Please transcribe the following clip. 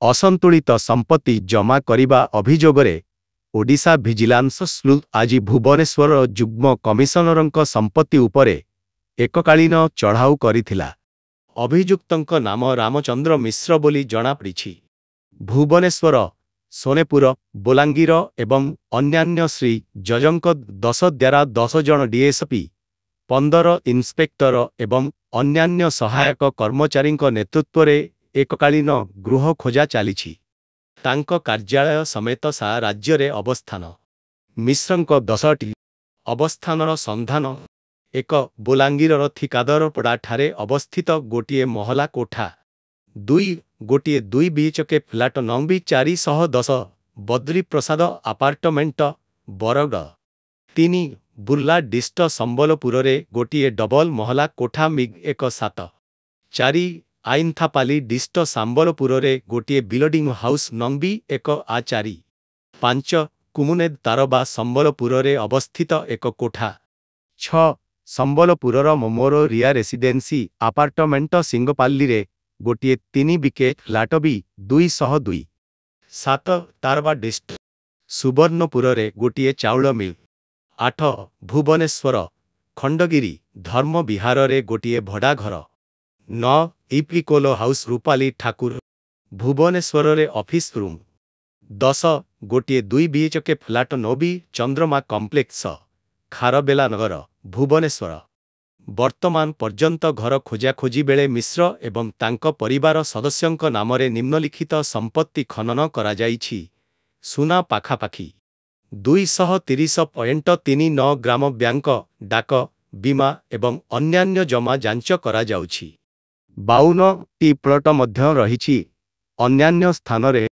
असंतुलित संपत्ति जमा करिबा अभियोगरे ओडिशा भिजिलान्स स्लूथ आज भुवनेश्वर जुग्म कमिशनरंक संपत्ति उपरे एककालीन चढ़ाऊ करिथिला। अभियुक्तंक नाम रामचंद्र मिश्र बोली जଣାपड़िछि। भुवनेश्वर, सोनेपुर, बोलांगीर एवं अन्यान्य श्री जजंक 10 जन डीएसपी, 15 इन्स्पेक्टर एवं अन्यान्य सहायक कर्मचारींक नेतृत्व एककालीन गृह खोजा चलिछि। तांक कार्यालय समेत सा राज्य रे अवस्थान। मिश्रंक 10टी अवस्थानर संधान। 1 बोलांगीरर ठिकादरपड़ा ठारे अवस्थित गोटिए महला कोठा। 2 गोटिए 2 बीचके फ्लाट नंबी 410 बद्री प्रसाद अपार्टमेंट बरगड़। 3 बुर्ला डिस्ट संबलपुर रे गोटिए डबल महला कोठा मिग 1-7। 4 आइनथापाली डिस्ट संबलपुर रे गोटिए बिल्डिंग हाउस नंबी 1A4। 5 कुमुनेद तारबा संबलपुर रे अवस्थित एक कोठा। 6 संबलपुरर मोमोरो रिया रेसिडेंसी अपार्टमेंट सिंगपाल्ली रे गोटिए 3 बीके फ्लाट बी 202। 7 तारबा डिस्ट सुवर्णपुर रे गोटिए चाउल मिल। 8 भुवनेश्वर खंडगिरी धर्म विहार रे गोटिए भड़ा घर। 9 इप्लिकोलो हाउस रूपाली ठाकुर भुवनेश्वर रे ऑफिस रूम। 10 गोटिए 2 बीएचके फ्लाट नोबी चंद्रमा कॉम्प्लेक्स खारबेला नगर भुवनेश्वर। वर्तमान पर्यंत घर खोजाखोजी बेले मिश्र एवं तांक परिवार सदस्यंक नामरे निम्नलिखित संपत्ति खनन करा जाइछि। सुना पाखापाखि 230.39 ग्राम बैंक, डाक, बीमा एवं अन्यान्य जमा जांच करा जाउछि। 52टी प्लॉट मध्य रहिछि। अन्यान्य स्थान रे